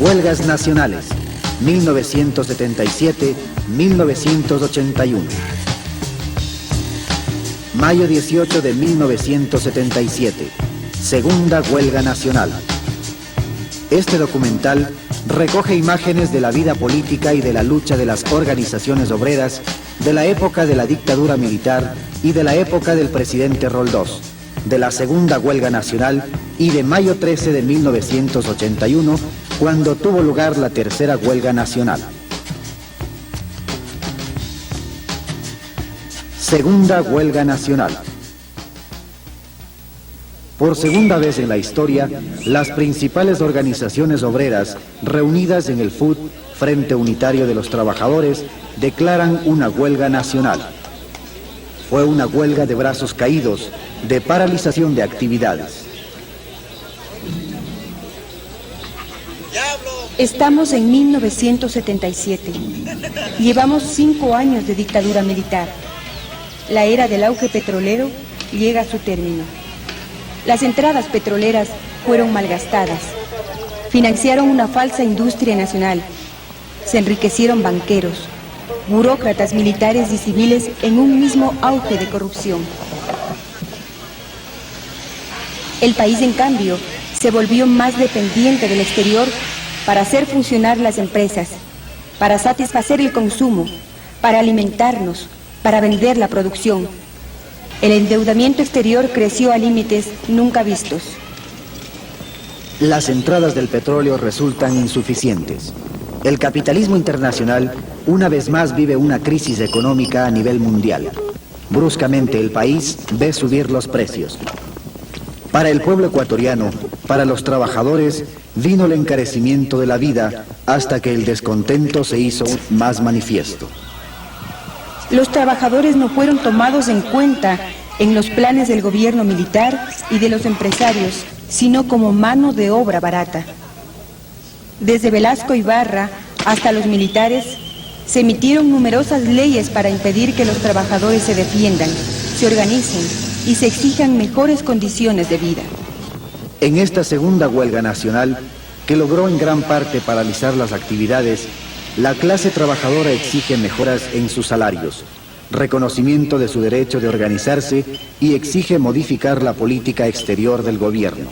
Huelgas nacionales, 1977-1981. Mayo 18 de 1977, segunda huelga nacional. Este documental recoge imágenes de la vida política y de la lucha de las organizaciones obreras de la época de la dictadura militar y de la época del presidente Roldós, de la segunda huelga nacional y de mayo 13 de 1981, cuando tuvo lugar la tercera huelga nacional. Segunda huelga nacional. Por segunda vez en la historia, las principales organizaciones obreras reunidas en el FUT, Frente Unitario de los Trabajadores, declaran una huelga nacional. Fue una huelga de brazos caídos, de paralización de actividades. Estamos en 1977. Llevamos 5 años de dictadura militar. La era del auge petrolero llega a su término. Las entradas petroleras fueron malgastadas. Financiaron una falsa industria nacional. Se enriquecieron banqueros, burócratas militares y civiles en un mismo auge de corrupción. El país, en cambio, se volvió más dependiente del exterior para hacer funcionar las empresas, para satisfacer el consumo, para alimentarnos, para vender la producción. El endeudamiento exterior creció a límites nunca vistos. Las entradas del petróleo resultan insuficientes. El capitalismo internacional una vez más vive una crisis económica a nivel mundial. Bruscamente el país ve subir los precios. Para el pueblo ecuatoriano, para los trabajadores, vino el encarecimiento de la vida hasta que el descontento se hizo más manifiesto. Los trabajadores no fueron tomados en cuenta en los planes del gobierno militar y de los empresarios, sino como mano de obra barata. Desde Velasco Ibarra hasta los militares, se emitieron numerosas leyes para impedir que los trabajadores se defiendan, se organicen y se exijan mejores condiciones de vida. En esta segunda huelga nacional, que logró en gran parte paralizar las actividades, la clase trabajadora exige mejoras en sus salarios, reconocimiento de su derecho de organizarse y exige modificar la política exterior del gobierno.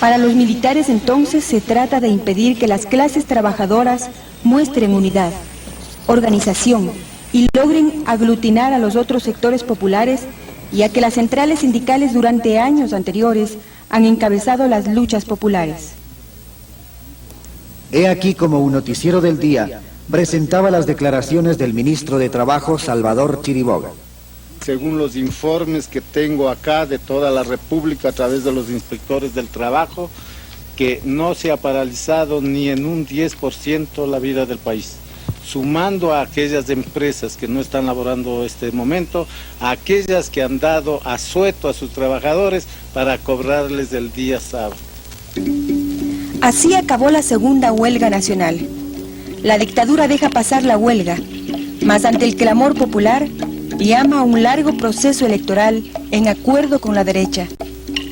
Para los militares entonces se trata de impedir que las clases trabajadoras muestren unidad, organización y logren aglutinar a los otros sectores populares, ya que las centrales sindicales durante años anteriores han encabezado las luchas populares. He aquí como un noticiero del día presentaba las declaraciones del ministro de Trabajo, Salvador Chiriboga. Según los informes que tengo acá de toda la República a través de los inspectores del trabajo, que no se ha paralizado ni en un 10% la vida del país. Sumando a aquellas empresas que no están laborando este momento, a aquellas que han dado asueto a sus trabajadores para cobrarles el día sábado. Así acabó la segunda huelga nacional. La dictadura deja pasar la huelga, mas ante el clamor popular llama a un largo proceso electoral en acuerdo con la derecha.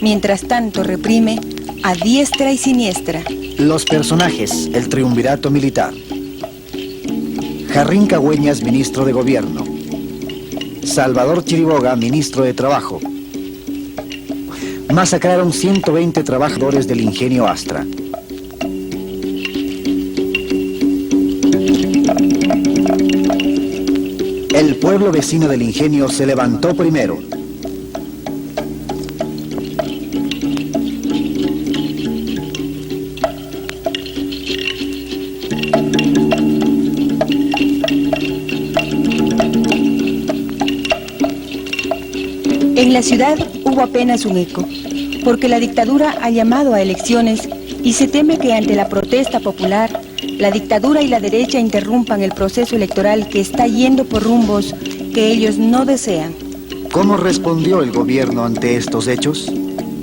Mientras tanto reprime a diestra y siniestra. Los personajes, el triunvirato militar. Jarrín Cagüeñas, ministro de Gobierno. Salvador Chiriboga, ministro de Trabajo. Masacraron 120 trabajadores del ingenio Astra. El pueblo vecino del ingenio se levantó primero. En la ciudad hubo apenas un eco, porque la dictadura ha llamado a elecciones y se teme que ante la protesta popular, la dictadura y la derecha interrumpan el proceso electoral que está yendo por rumbos que ellos no desean. ¿Cómo respondió el gobierno ante estos hechos?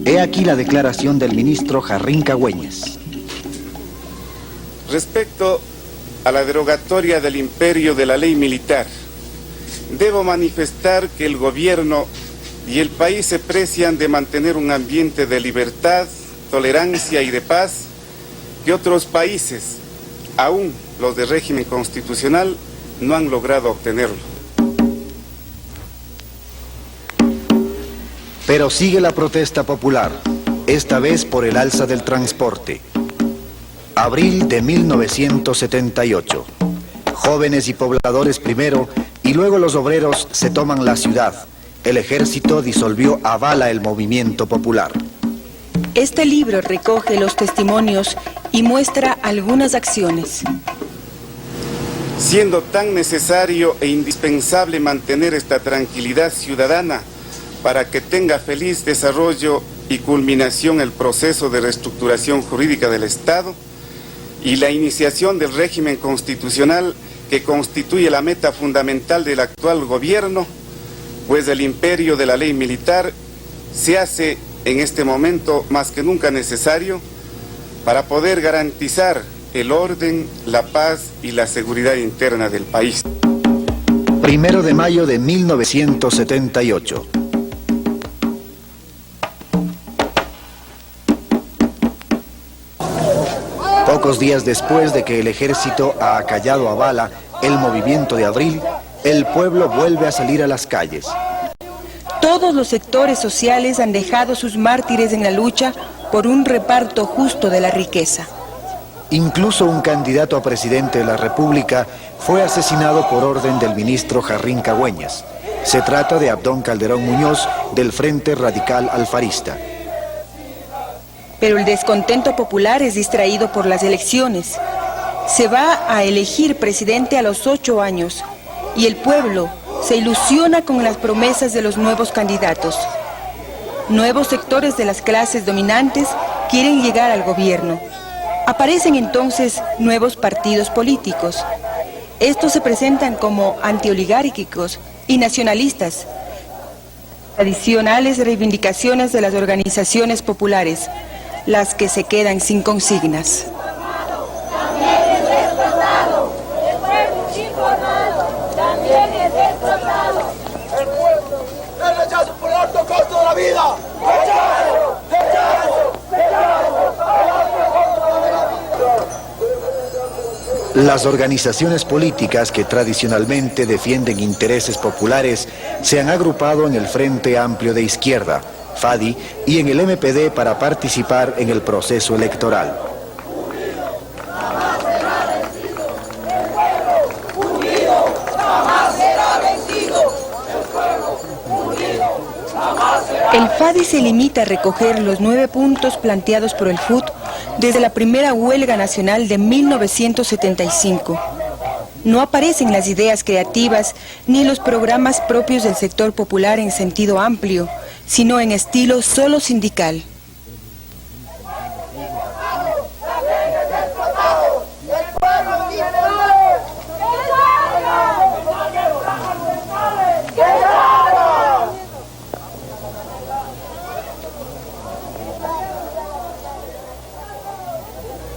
He aquí la declaración del ministro Jarrín Cagüeñas. Respecto a la derogatoria del imperio de la ley militar, debo manifestar que el gobierno y el país se precian de mantener un ambiente de libertad, tolerancia y de paz que otros países, aún los de régimen constitucional, no han logrado obtenerlo. Pero sigue la protesta popular, esta vez por el alza del transporte. Abril de 1978. Jóvenes y pobladores primero y luego los obreros se toman la ciudad. El ejército disolvió a bala el movimiento popular. Este libro recoge los testimonios y muestra algunas acciones. Siendo tan necesario e indispensable mantener esta tranquilidad ciudadana para que tenga feliz desarrollo y culminación el proceso de reestructuración jurídica del Estado y la iniciación del régimen constitucional que constituye la meta fundamental del actual gobierno, pues el imperio de la ley militar se hace en este momento más que nunca necesario para poder garantizar el orden, la paz y la seguridad interna del país. 1 de mayo de 1978. Pocos días después de que el ejército ha acallado a bala el movimiento de abril, el pueblo vuelve a salir a las calles. Todos los sectores sociales han dejado sus mártires en la lucha por un reparto justo de la riqueza. Incluso un candidato a presidente de la República fue asesinado por orden del ministro Jarrín Cagüeñas. Se trata de Abdón Calderón Muñoz, del Frente Radical Alfarista. Pero el descontento popular es distraído por las elecciones. Se va a elegir presidente a los 8 años y el pueblo se ilusiona con las promesas de los nuevos candidatos. Nuevos sectores de las clases dominantes quieren llegar al gobierno. Aparecen entonces nuevos partidos políticos. Estos se presentan como antioligárquicos y nacionalistas. Tradicionales reivindicaciones de las organizaciones populares, las que se quedan sin consignas. También es explotado, el pueblo es informado, también es explotado. El pueblo, el rechazo por el alto costo de la vida. ¡Rechazo! ¡Rechazo! ¡Rechazo! ¡El alto costo de la vida! Las organizaciones políticas que tradicionalmente defienden intereses populares se han agrupado en el Frente Amplio de Izquierda, FADI, y en el MPD para participar en el proceso electoral. El FADI se limita a recoger los 9 puntos planteados por el FUT desde la primera huelga nacional de 1975. No aparecen las ideas creativas ni los programas propios del sector popular en sentido amplio, sino en estilo solo sindical.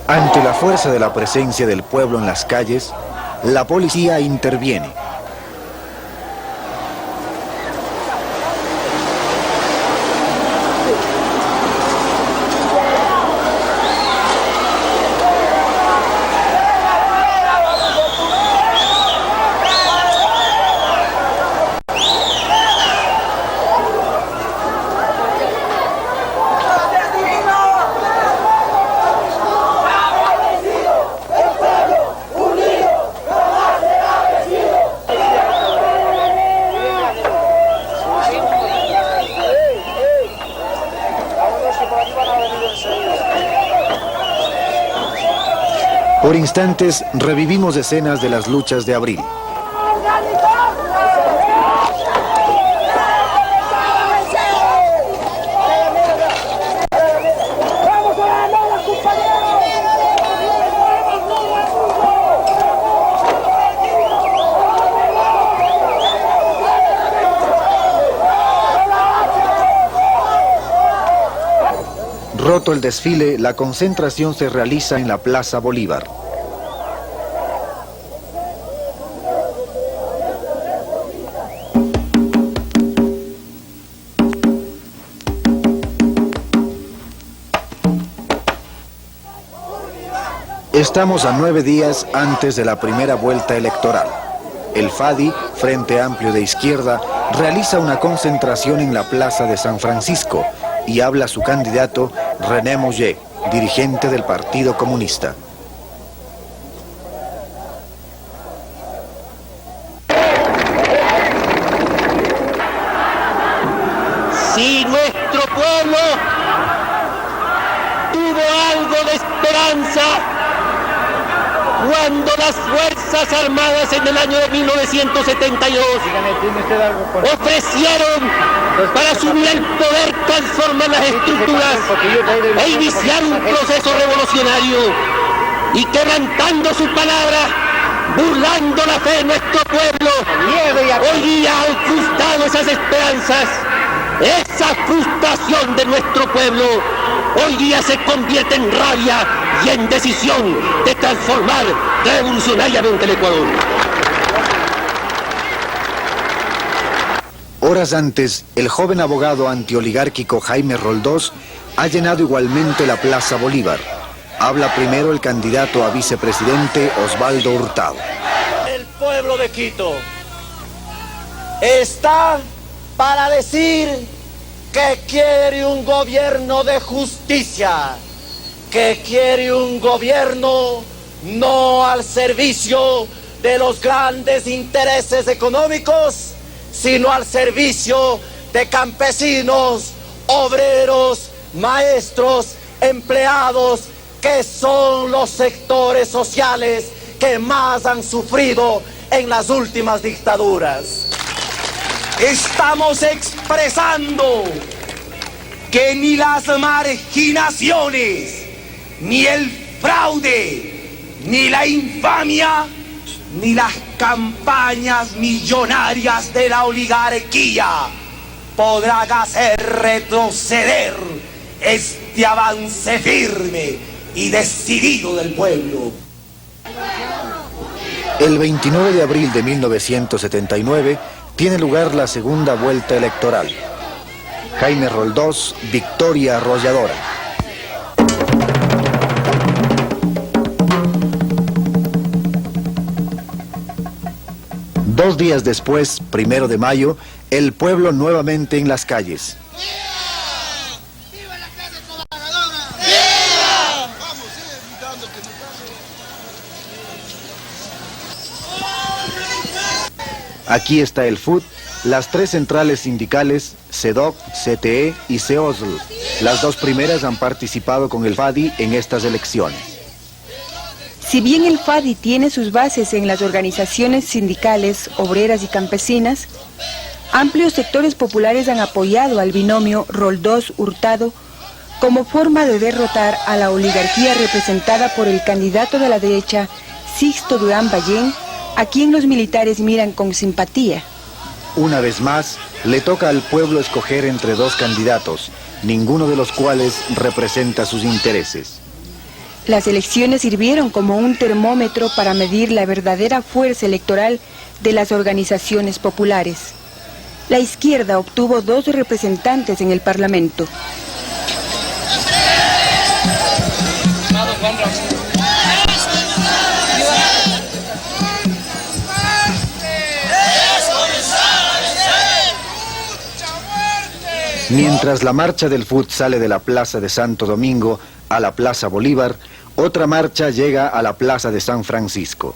Ante la fuerza de la presencia del pueblo en las calles, la policía interviene. Por instantes revivimos escenas de las luchas de abril. Roto el desfile, la concentración se realiza en la Plaza Bolívar. Estamos a 9 días antes de la primera vuelta electoral. El FADI, Frente Amplio de Izquierda, realiza una concentración en la Plaza de San Francisco y habla su candidato René Mollet, dirigente del Partido Comunista. Si nuestro pueblo tuvo algo de esperanza cuando las Fuerzas Armadas en el año de 1972 ofrecieron para asumir el poder transformar las estructuras e iniciar un proceso revolucionario, y quebrantando su palabra, burlando la fe de nuestro pueblo, hoy día han frustrado esas esperanzas. Esa frustración de nuestro pueblo hoy día se convierte en rabia y en decisión de transformar revolucionariamente el Ecuador. Horas antes, el joven abogado antioligárquico Jaime Roldós ha llenado igualmente la Plaza Bolívar. Habla primero el candidato a vicepresidente Osvaldo Hurtado. El pueblo de Quito está para decir que quiere un gobierno de justicia, que quiere un gobierno no al servicio de los grandes intereses económicos, sino al servicio de campesinos, obreros, maestros, empleados, que son los sectores sociales que más han sufrido en las últimas dictaduras. Estamos expresando que ni las marginaciones, ni el fraude, ni la infamia, ni las campañas millonarias de la oligarquía podrán hacer retroceder este avance firme y decidido del pueblo. El 29 de abril de 1979 tiene lugar la segunda vuelta electoral. Jaime Roldós, victoria arrolladora. Dos días después, 1 de mayo, el pueblo nuevamente en las calles. Aquí está el FUT, las tres centrales sindicales, CEDOC, CTE y CEOSL. Las dos primeras han participado con el FADI en estas elecciones. Si bien el FADI tiene sus bases en las organizaciones sindicales, obreras y campesinas, amplios sectores populares han apoyado al binomio Roldós-Hurtado como forma de derrotar a la oligarquía representada por el candidato de la derecha, Sixto Durán Ballén, a quien los militares miran con simpatía. Una vez más, le toca al pueblo escoger entre dos candidatos, ninguno de los cuales representa sus intereses. Las elecciones sirvieron como un termómetro para medir la verdadera fuerza electoral de las organizaciones populares. La izquierda obtuvo 2 representantes en el Parlamento. Mientras la marcha del FUT sale de la Plaza de Santo Domingo a la Plaza Bolívar, otra marcha llega a la Plaza de San Francisco.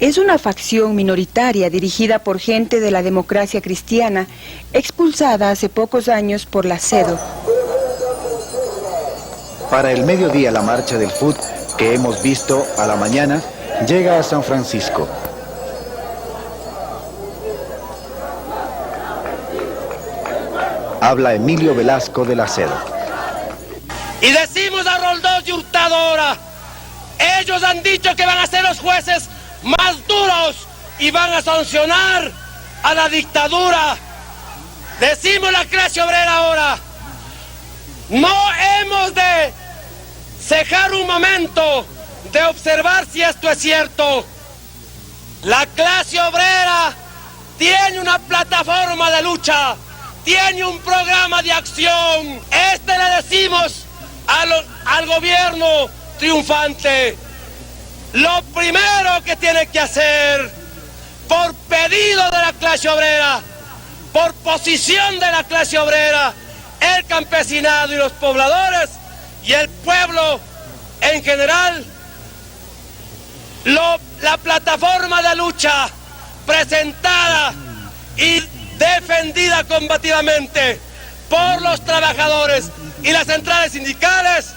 Es una facción minoritaria dirigida por gente de la democracia cristiana, expulsada hace pocos años por la CEDO. Para el mediodía, la marcha del FUT, que hemos visto a la mañana, llega a San Francisco. Habla Emilio Velasco de la CEDO. Y decimos a Roldós y Hurtado ahora, ellos han dicho que van a ser los jueces más duros y van a sancionar a la dictadura. Decimos la clase obrera ahora, no hemos de cejar un momento de observar si esto es cierto. La clase obrera tiene una plataforma de lucha, tiene un programa de acción. Le decimos al gobierno triunfante, lo primero que tiene que hacer, por pedido de la clase obrera, por posición de la clase obrera, el campesinado y los pobladores y el pueblo en general, la plataforma de lucha presentada y defendida combativamente por los trabajadores y las centrales sindicales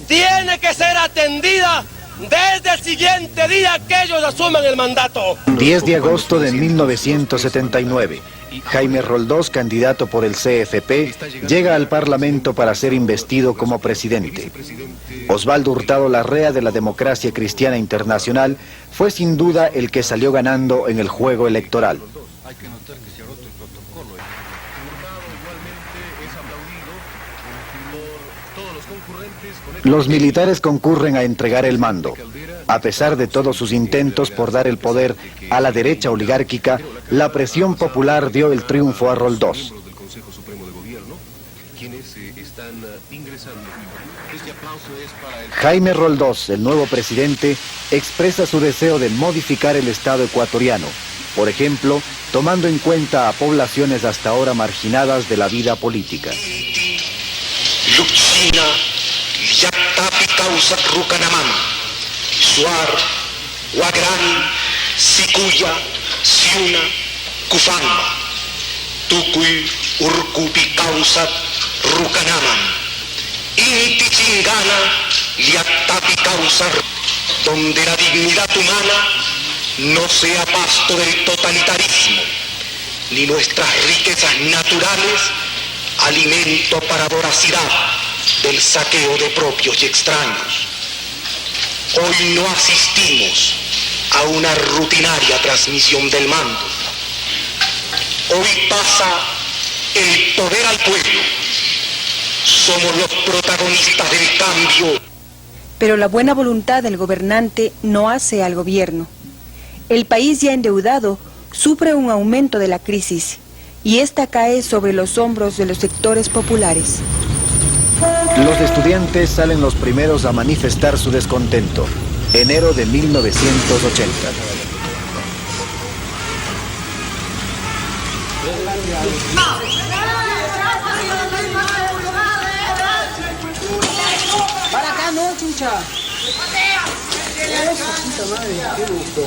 tiene que ser atendida desde el siguiente día que ellos asuman el mandato. 10 de agosto de 1979. Jaime Roldós, candidato por el CFP, llega al Parlamento para ser investido como presidente. Osvaldo Hurtado Larrea, de la Democracia Cristiana Internacional, fue sin duda el que salió ganando en el juego electoral. Los militares concurren a entregar el mando. A pesar de todos sus intentos por dar el poder a la derecha oligárquica, la presión popular dio el triunfo a Roldós. Jaime Roldós, el nuevo presidente, expresa su deseo de modificar el Estado ecuatoriano, por ejemplo, tomando en cuenta a poblaciones hasta ahora marginadas de la vida política. Luxina, Yatapi causa Rucanamán, Suar, Huagrán, Sicuya, Siuna, Cufamba, Tucuy, Urcupi causa Rucanamán, Inti Chingana, Yatapi causa, donde la dignidad humana no sea pasto del totalitarismo, ni nuestras riquezas naturales alimento para voracidad del saqueo de propios y extraños. Hoy no asistimos a una rutinaria transmisión del mando. Hoy pasa el poder al pueblo. Somos los protagonistas del cambio. Pero la buena voluntad del gobernante no hace al gobierno. El país ya endeudado sufre un aumento de la crisis y esta cae sobre los hombros de los sectores populares. Los estudiantes salen los primeros a manifestar su descontento. Enero de 1980. Para acá no, chucha. Eso, puta madre, qué gusto.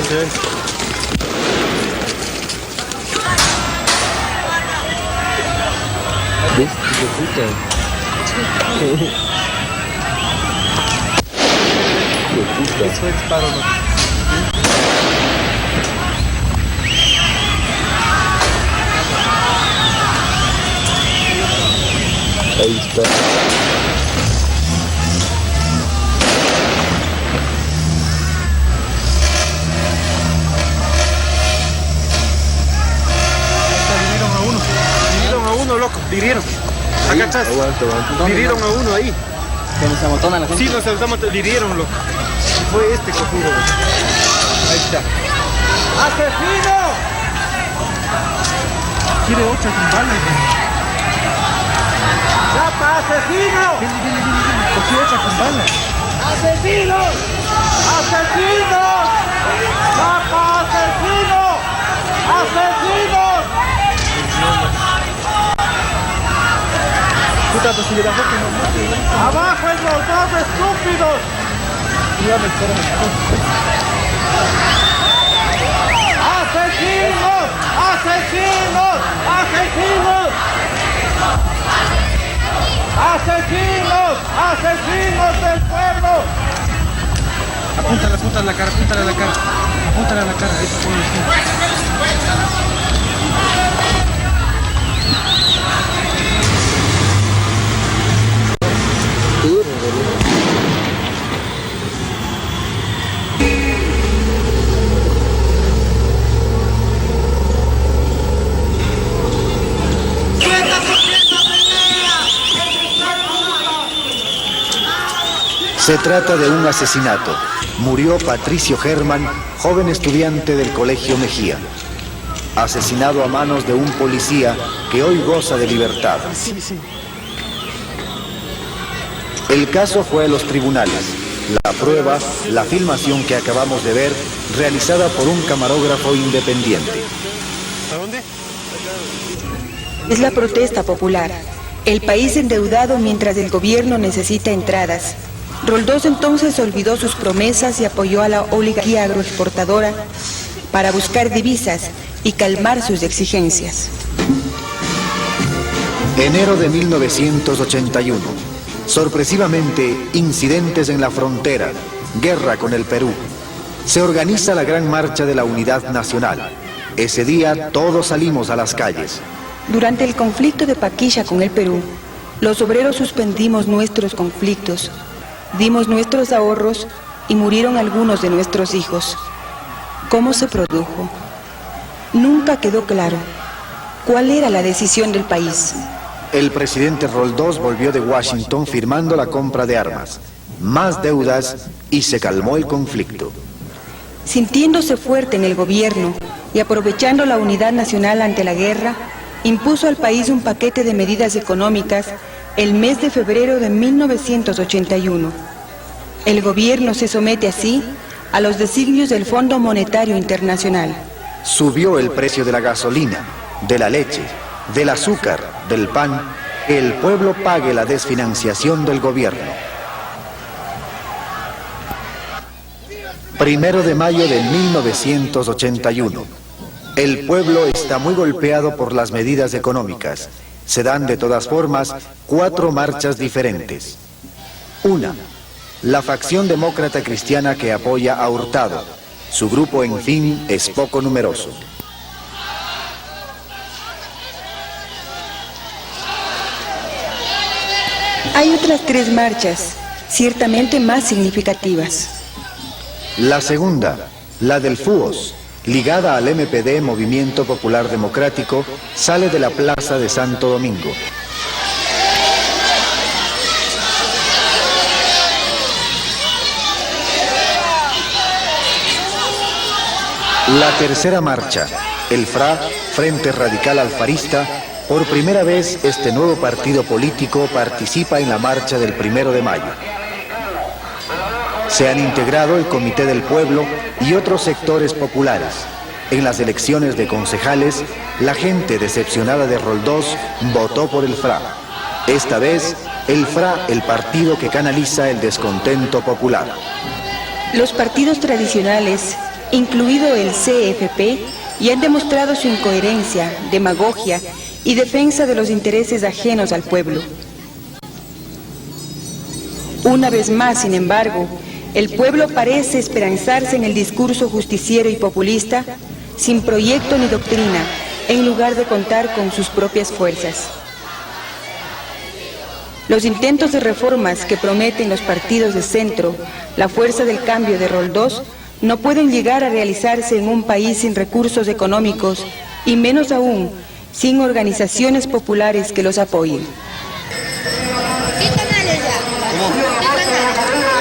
¿Ves? ¡Hijo de puta! Eso fue disparo, ¿no? Ahí está. Loco, dirieron. Acá estás. Aguanta. Dirieron a uno ahí. Que nos amotona la gente. Sí, nos saltamos, dirieron, loco. Fue este cojudo. Ahí está. ¡Asesino! Quiere 8 con balas. ¡Chapa, asesino! Cogió 8 con balas. ¡Asesinos! ¡Asesinos! ¡Chapa, asesino! ¡Asesinos! Puta, pues si le bajó que nos mate. ¡Abajo en los dos estúpidos! ¡Asesinos! ¡Asesinos! ¡Asesinos! ¡Asesinos! ¡Asesinos del pueblo! Apúntale a la cara, apúntale a la cara. Apúntale a la cara, ahí se pone el... Se trata de un asesinato. Murió Patricio Germán, joven estudiante del Colegio Mejía. asesinado a manos de un policía que hoy goza de libertad. El caso fue a los tribunales. La prueba, la filmación que acabamos de ver, realizada por un camarógrafo independiente. ¿A dónde? Es la protesta popular. El país endeudado mientras el gobierno necesita entradas. Roldós entonces olvidó sus promesas y apoyó a la oligarquía agroexportadora para buscar divisas y calmar sus exigencias. Enero de 1981. Sorpresivamente, incidentes en la frontera, guerra con el Perú. Se organiza la Gran Marcha de la Unidad Nacional. Ese día todos salimos a las calles. Durante el conflicto de Paquilla con el Perú, los obreros suspendimos nuestros conflictos, dimos nuestros ahorros y murieron algunos de nuestros hijos. ¿Cómo se produjo? Nunca quedó claro cuál era la decisión del país. El presidente Roldós volvió de Washington firmando la compra de armas, más deudas y se calmó el conflicto. Sintiéndose fuerte en el gobierno y aprovechando la unidad nacional ante la guerra, impuso al país un paquete de medidas económicas el mes de febrero de 1981. El gobierno se somete así a los designios del Fondo Monetario Internacional. Subió el precio de la gasolina, de la leche, del azúcar, del pan, que el pueblo pague la desfinanciación del gobierno. 1 de mayo de 1981. El pueblo está muy golpeado por las medidas económicas. Se dan de todas formas 4 marchas diferentes. 1. La facción demócrata cristiana que apoya a Hurtado. Su grupo, en fin, es poco numeroso. Hay otras 3 marchas, ciertamente más significativas. La segunda, la del FUOS, ligada al MPD, Movimiento Popular Democrático, sale de la Plaza de Santo Domingo. La tercera marcha, el FRA, Frente Radical Alfarista. Por primera vez, este nuevo partido político participa en la marcha del 1 de mayo. Se han integrado el Comité del Pueblo y otros sectores populares. En las elecciones de concejales, la gente decepcionada de Roldós votó por el FRA. Esta vez, el FRA, el partido que canaliza el descontento popular. Los partidos tradicionales, incluido el CFP, ya han demostrado su incoherencia, demagogia y defensa de los intereses ajenos al pueblo. Una vez más, sin embargo, el pueblo parece esperanzarse en el discurso justiciero y populista, sin proyecto ni doctrina, en lugar de contar con sus propias fuerzas. Los intentos de reformas que prometen los partidos de centro, la fuerza del cambio de Roldós, no pueden llegar a realizarse en un país sin recursos económicos y menos aún sin organizaciones populares que los apoyen.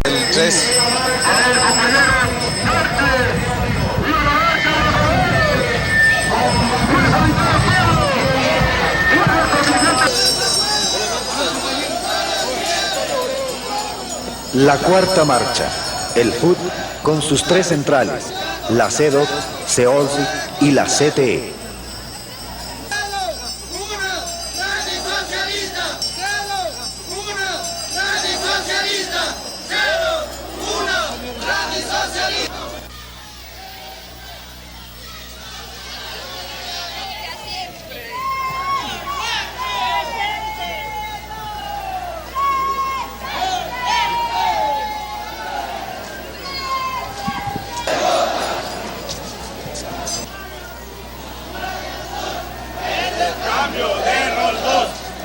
El 3. La cuarta marcha, el FUT, con sus 3 centrales, la CEDOC, CEOLS y la CTE.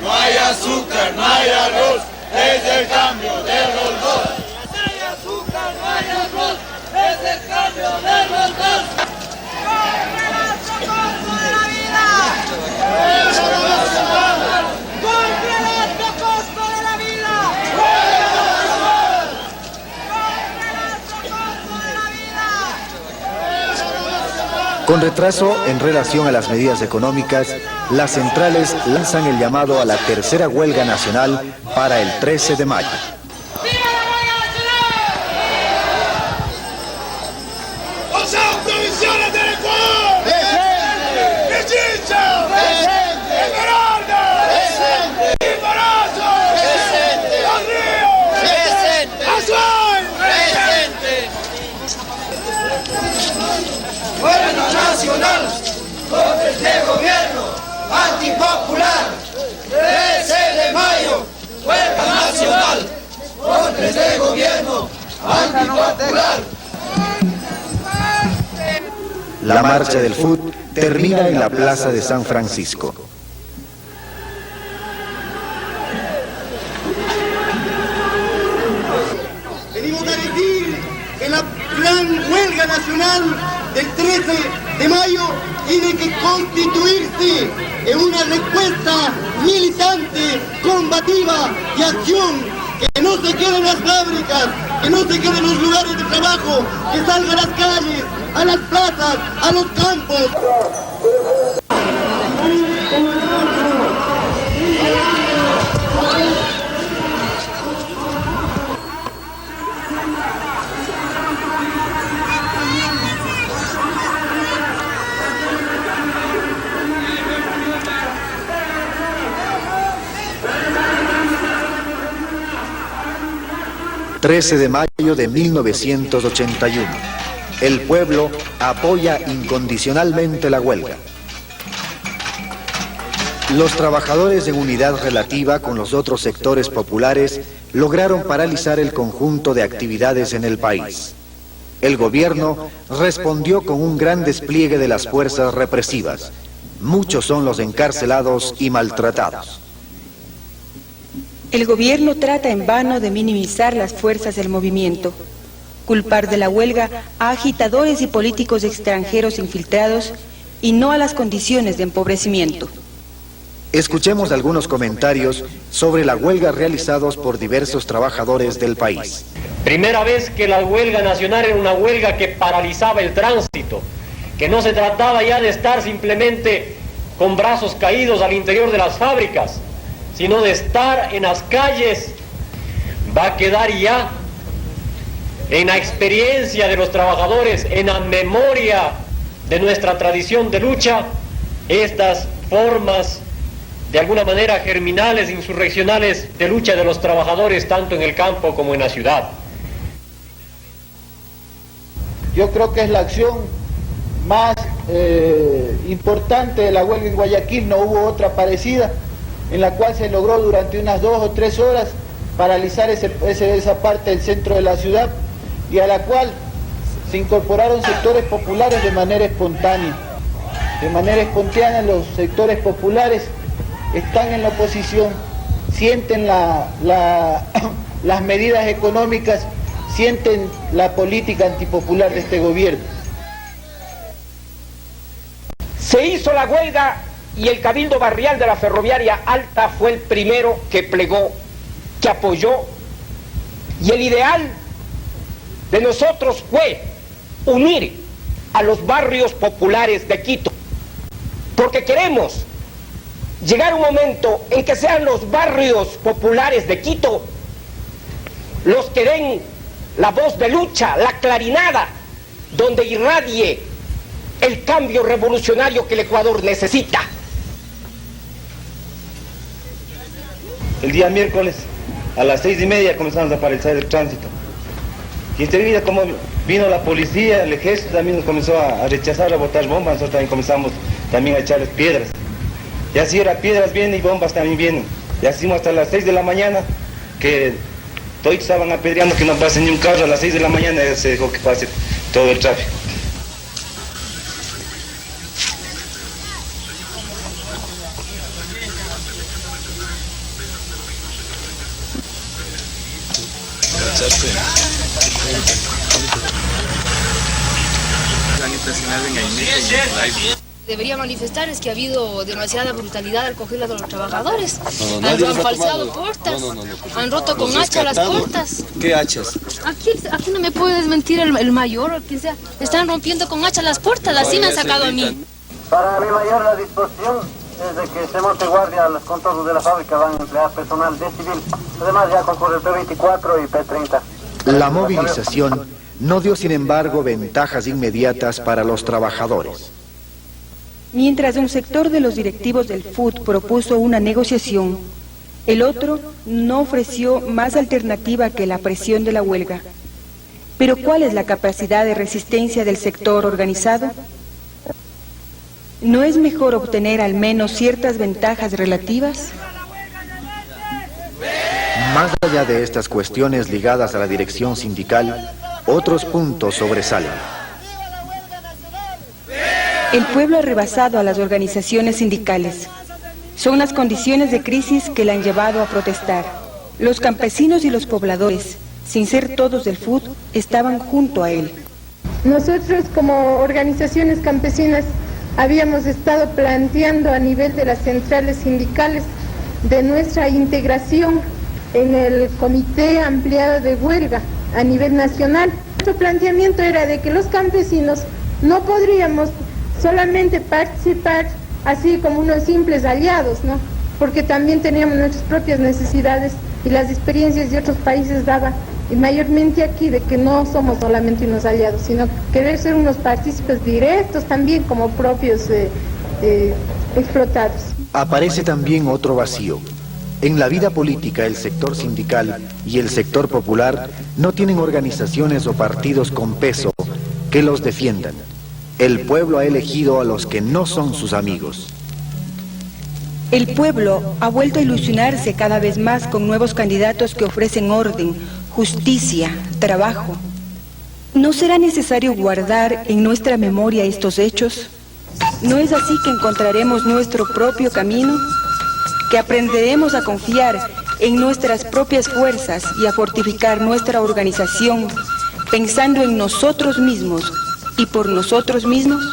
No hay azúcar, no hay arroz, es el cambio de Roldós. No hay azúcar, no hay arroz, es el cambio de Roldós. ¡Contra el alto costo de la vida! ¡Contra el alto costo de la vida! Con retraso en relación a las medidas económicas, las centrales lanzan el llamado a la tercera huelga nacional para el 13 de mayo. ¡Consejo Provinciales del Ecuador! ¡Presente! ¡Pichincha! ¡Presente! ¡Esmeralda! ¡Presente! ¡Embarazo! ¡Presente! ¡Los Ríos! ¡Presente! ¡Azuay! ¡Presente! Huelga nacional contra este gobierno antipopular. 13 de mayo, huelga nacional contra este gobierno antipopular. La marcha del FUT termina en la Plaza de San Francisco. Venimos a decir que la gran huelga nacional del 13 de mayo tiene que constituirse en una respuesta militante, combativa y acción, que no se queden las fábricas, que no se queden los lugares de trabajo, que salgan a las calles, a las plazas, a los campos. 13 de mayo de 1981. El pueblo apoya incondicionalmente la huelga. Los trabajadores en unidad relativa con los otros sectores populares lograron paralizar el conjunto de actividades en el país. El gobierno respondió con un gran despliegue de las fuerzas represivas. Muchos son los encarcelados y maltratados. El gobierno trata en vano de minimizar las fuerzas del movimiento, culpar de la huelga a agitadores y políticos extranjeros infiltrados y no a las condiciones de empobrecimiento. Escuchemos algunos comentarios sobre la huelga realizados por diversos trabajadores del país. Primera vez que la huelga nacional era una huelga que paralizaba el tránsito, que no se trataba ya de estar simplemente con brazos caídos al interior de las fábricas, sino de estar en las calles. Va a quedar ya en la experiencia de los trabajadores, en la memoria de nuestra tradición de lucha, estas formas de alguna manera germinales, insurreccionales de lucha de los trabajadores tanto en el campo como en la ciudad. Yo creo que es la acción más importante de la huelga en Guayaquil. No hubo otra parecida, en la cual se logró durante unas 2 o 3 horas paralizar esa parte del centro de la ciudad, y a la cual se incorporaron sectores populares de manera espontánea. De manera espontánea los sectores populares están en la oposición, sienten las medidas económicas, sienten la política antipopular de este gobierno. Se hizo la huelga y el Cabildo Barrial de la Ferroviaria Alta fue el primero que plegó, que apoyó, y el ideal de nosotros fue unir a los barrios populares de Quito, porque queremos llegar a un momento en que sean los barrios populares de Quito los que den la voz de lucha, la clarinada, donde irradie el cambio revolucionario que el Ecuador necesita. El día miércoles a las 6:30 comenzamos a paralizar el tránsito. Y enseguida, como vino la policía, el ejército también nos comenzó a rechazar, a botar bombas. Nosotros también comenzamos a echarles piedras. Y así era, piedras vienen y bombas también vienen. Y así hasta las 6 de la mañana, que todos estaban apedreando que no pase ni un carro. A las 6 de la mañana ya se dejó que pase todo el tráfico. Debería manifestar es que ha habido demasiada brutalidad al coger a los trabajadores. No, Han falseado puertas, han roto con hacha las puertas. ¿Qué hachas? Aquí no me puede desmentir el mayor o quien sea. Están rompiendo con hacha las puertas, así me han sacado a mí. Para mi mayor la disposición es de que se monte guardia a los contornos de la fábrica, van a emplear personal de civil. Además ya concurre el P24 y P30. La movilización no dio, sin embargo, ventajas inmediatas para los trabajadores. Mientras un sector de los directivos del FUT propuso una negociación, el otro no ofreció más alternativa que la presión de la huelga. Pero ¿cuál es la capacidad de resistencia del sector organizado? ¿No es mejor obtener al menos ciertas ventajas relativas? Más allá de estas cuestiones ligadas a la dirección sindical, otros puntos sobresalen. El pueblo ha rebasado a las organizaciones sindicales. Son las condiciones de crisis que le han llevado a protestar. Los campesinos y los pobladores, sin ser todos del FUT, estaban junto a él. Nosotros como organizaciones campesinas habíamos estado planteando a nivel de las centrales sindicales de nuestra integración en el Comité Ampliado de Huelga a nivel nacional. Nuestro planteamiento era de que los campesinos no podríamos solamente participar así como unos simples aliados, ¿no? Porque también teníamos nuestras propias necesidades y las experiencias de otros países daban, y mayormente aquí, de que no somos solamente unos aliados, sino querer ser unos partícipes directos también como propios explotados. Aparece también otro vacío. En la vida política, el sector sindical y el sector popular no tienen organizaciones o partidos con peso que los defiendan. El pueblo ha elegido a los que no son sus amigos. El pueblo ha vuelto a ilusionarse cada vez más con nuevos candidatos que ofrecen orden, justicia, trabajo. ¿No será necesario guardar en nuestra memoria estos hechos? ¿No es así que encontraremos nuestro propio camino? ¿Que aprenderemos a confiar en nuestras propias fuerzas y a fortificar nuestra organización pensando en nosotros mismos y por nosotros mismos?